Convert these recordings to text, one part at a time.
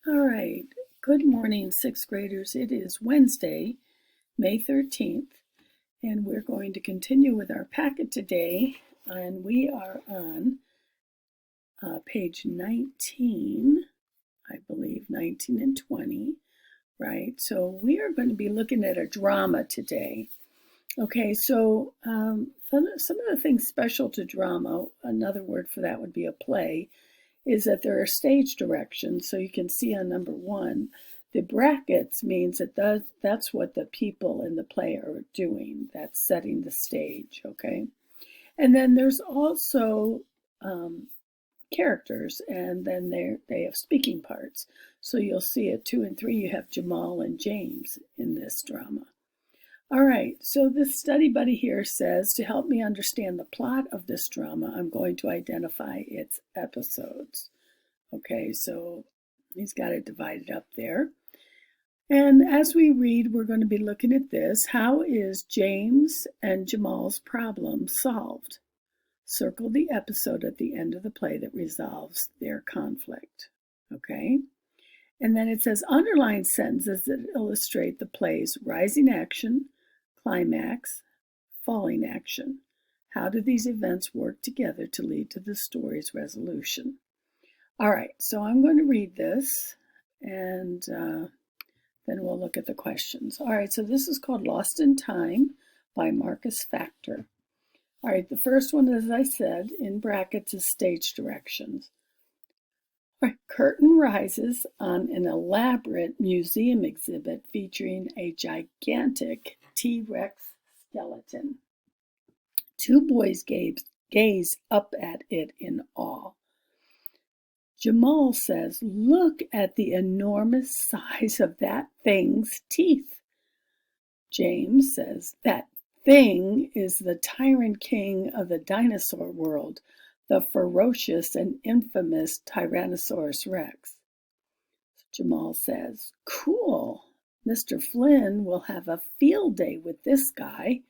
All right. Good morning, sixth graders. It is Wednesday, May 13th, and we're going to continue with our packet today. And we are on page 19, I believe, 19 and 20, right? So we are going to be looking at a drama today. Okay, so some of the things special to drama, another word for that would be a play, is that there are stage directions. So you can see on number 1, the brackets means that that's what the people in the play are doing. That's setting the stage, okay? And then there's also characters, and then they have speaking parts. So you'll see at 2 and 3, you have Jamal and James in this drama. All right, so this study buddy here says, to help me understand the plot of this drama, I'm going to identify its episodes. Okay, so he's got it divided up there. And as we read, we're going to be looking at this. How is James and Jamal's problem solved? Circle the episode at the end of the play that resolves their conflict. Okay? And then it says underline sentences that illustrate the play's rising action, climax, falling action. How do these events work together to lead to the story's resolution? All right, so I'm going to read this and then we'll look at the questions. All right, so this is called Lost in Time by Marcus Factor. All right, the first one, as I said, in brackets is stage directions. All right, curtain rises on an elaborate museum exhibit featuring a gigantic T-Rex skeleton. Two boys gaze up at it in awe. Jamal says, "Look at the enormous size of that thing's teeth." James says, "That thing is the tyrant king of the dinosaur world, the ferocious and infamous Tyrannosaurus Rex." Jamal says, "Cool. Mr. Flynn will have a field day with this guy."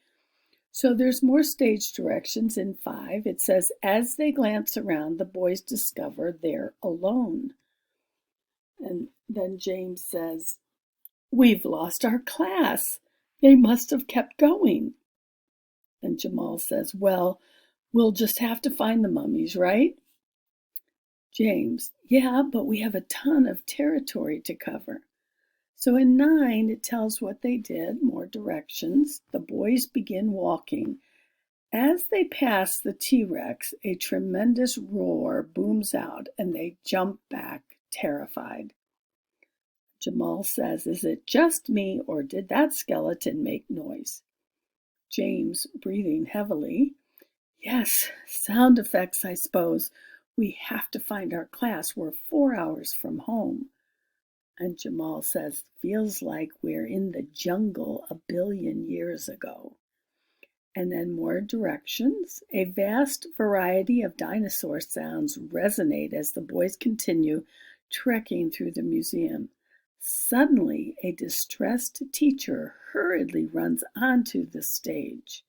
So there's more stage directions in 5. It says, as they glance around, the boys discover they're alone. And then James says, "We've lost our class. They must have kept going." And Jamal says, "Well, we'll just have to find the mummies, right?" James, "Yeah, but we have a ton of territory to cover." So in 9, it tells what they did, more directions. The boys begin walking. As they pass the T-Rex, a tremendous roar booms out and they jump back, terrified. Jamal says, "Is it just me or did that skeleton make noise?" James, breathing heavily, "Yes, sound effects, I suppose. We have to find our class. We're 4 hours from home." And Jamal says, "Feels like we're in the jungle a billion years ago." And then more directions. A vast variety of dinosaur sounds resonate as the boys continue trekking through the museum. Suddenly, a distressed teacher hurriedly runs onto the stage.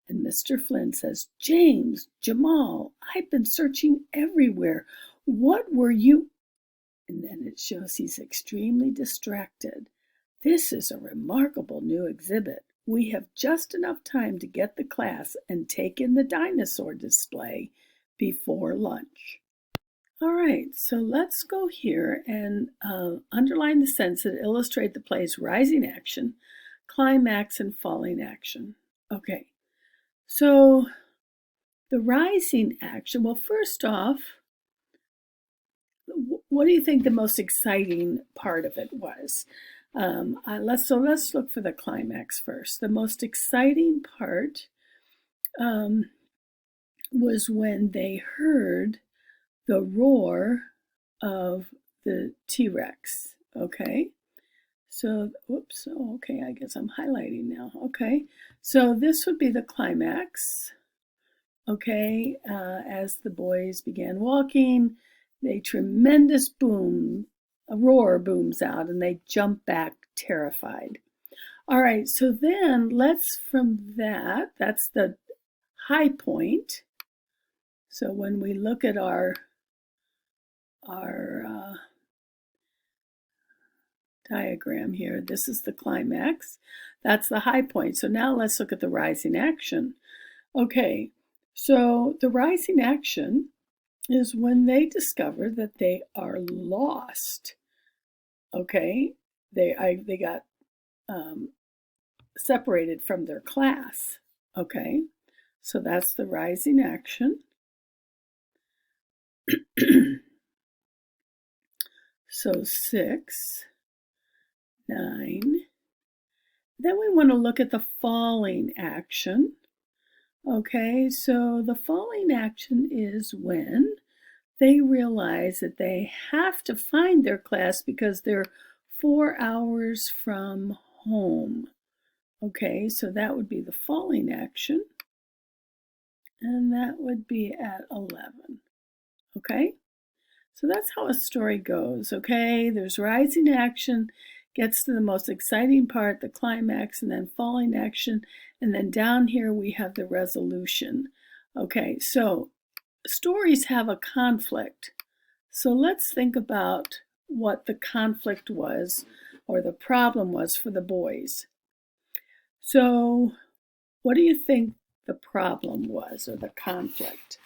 And Mr. Flynn says, "James, Jamal, I've been searching everywhere. What were you—" And then it shows he's extremely distracted. "This is a remarkable new exhibit. We have just enough time to get the class and take in the dinosaur display before lunch." All right, so let's go here and underline the sentences that illustrate the play's rising action, climax, and falling action. Okay, so the rising action, well, first off, what do you think the most exciting part of it was? Let's look for the climax first. The most exciting part was when they heard the roar of the T-Rex. Okay, so whoops. Oh, okay, I guess I'm highlighting now. Okay, so this would be the climax. Okay, as the boys began walking, a tremendous boom, a roar booms out, and they jump back terrified. All right, so then from that's the high point. So when we look at our diagram here. This is the climax. That's the high point. So now let's look at the rising action. Okay, so the rising action is when they discover that they are lost. Okay, they got separated from their class. Okay, so that's the rising action. So 6, 9. Then we want to look at the falling action. Okay, so the falling action is when they realize that they have to find their class because they're 4 hours from home. Okay, so that would be the falling action. And that would be at 11. Okay, so that's how a story goes. Okay, there's rising action, gets to the most exciting part, the climax, and then falling action. And then down here we have the resolution. Okay, so stories have a conflict. So let's think about what the conflict was or the problem was for the boys. So what do you think the problem was or the conflict?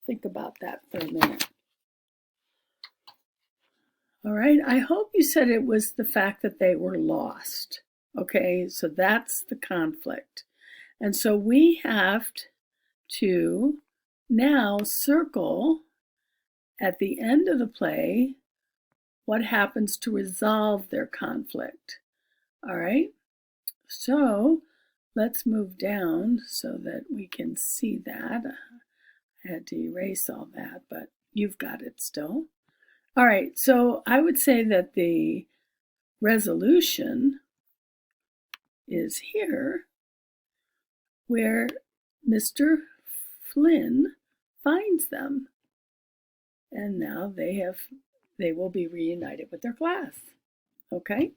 Think about that for a minute. All right, I hope you said it was the fact that they were lost. Okay, so that's the conflict. And so we have to now circle at the end of the play what happens to resolve their conflict. All right, so let's move down so that we can see that. I had to erase all that, but you've got it still. All right, so I would say that the resolution is here where Mr. Flynn finds them. And now they will be reunited with their class. Okay?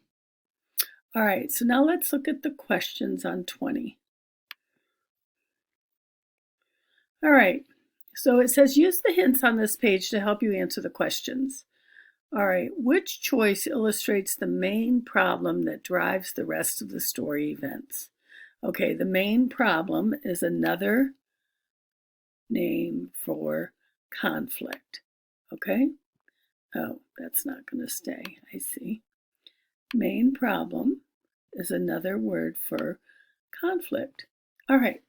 All right, so now let's look at the questions on 20. All right, so it says use the hints on this page to help you answer the questions. All right, which choice illustrates the main problem that drives the rest of the story events? Okay, the main problem is another name for conflict. Okay? Oh, that's not going to stay. I see. Main problem is another word for conflict. All right,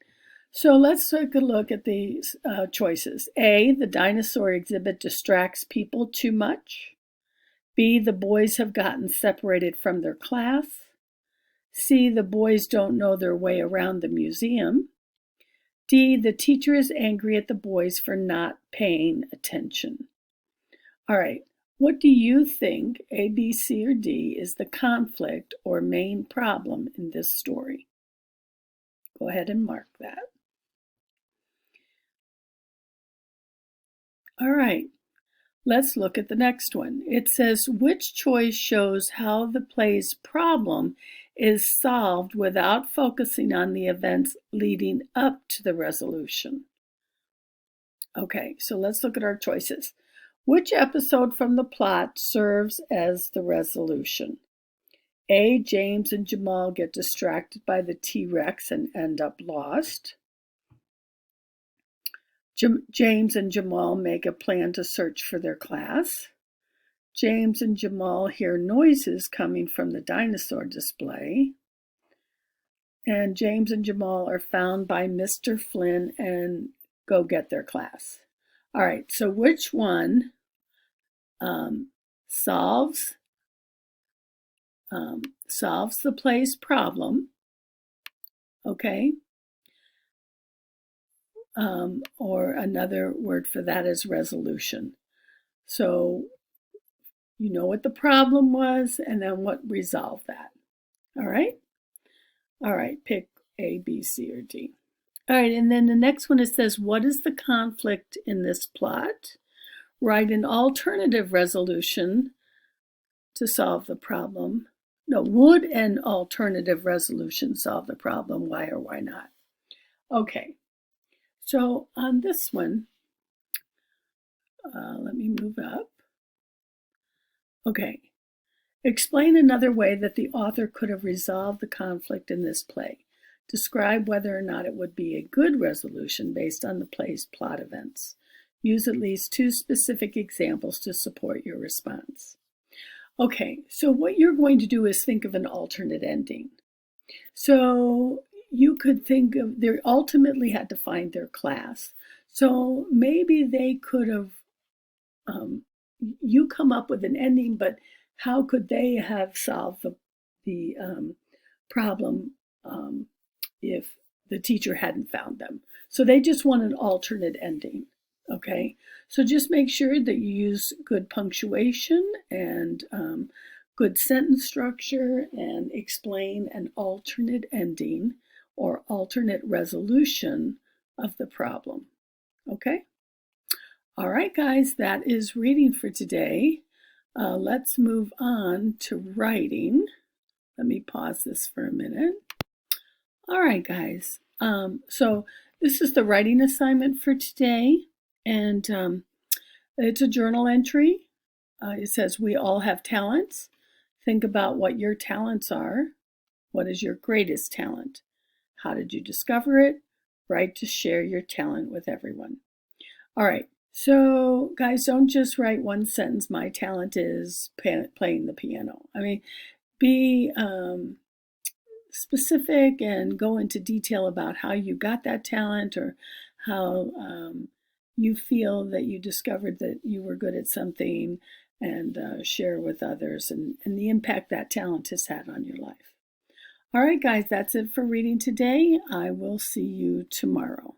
so let's take a look at these choices. A, the dinosaur exhibit distracts people too much. B, the boys have gotten separated from their class. C, the boys don't know their way around the museum. D, the teacher is angry at the boys for not paying attention. All right, what do you think, A, B, C, or D, is the conflict or main problem in this story? Go ahead and mark that. All right, let's look at the next one. It says, which choice shows how the play's problem is solved without focusing on the events leading up to the resolution? Okay, so let's look at our choices. Which episode from the plot serves as the resolution? A, James and Jamal get distracted by the T-Rex and end up lost. James and Jamal make a plan to search for their class. James and Jamal hear noises coming from the dinosaur display. And James and Jamal are found by Mr. Flynn and go get their class. All right, so which one solves the play's problem, okay? Or another word for that is resolution. So you know what the problem was and then what resolved that. All right? All right, pick A, B, C, or D. All right, and then the next one, it says, what is the conflict in this plot? Write an alternative resolution to solve the problem. No, would an alternative resolution solve the problem? Why or why not? Okay, so on this one, let me move up. Okay, Explain another way that the author could have resolved the conflict in this play. Describe whether or not it would be a good resolution based on the play's plot events. Use at least 2 specific examples to support your response. Okay, so what you're going to do is think of an alternate ending. So you could think of, they ultimately had to find their class. So maybe they could have, you come up with an ending, but how could they have solved the problem if the teacher hadn't found them? So they just want an alternate ending. Okay, so just make sure that you use good punctuation and good sentence structure and explain an alternate ending or alternate resolution of the problem. Okay? All right, guys, that is reading for today. Let's move on to writing. Let me pause this for a minute. All right, guys. So this is the writing assignment for today. And it's a journal entry. It says, we all have talents. Think about what your talents are. What is your greatest talent? How did you discover it? Write to share your talent with everyone. All right. So, guys, don't just write one sentence, my talent is playing the piano. I mean, be specific and go into detail about how you got that talent or how you feel that you discovered that you were good at something, and share with others and the impact that talent has had on your life. All right, guys, that's it for reading today. I will see you tomorrow.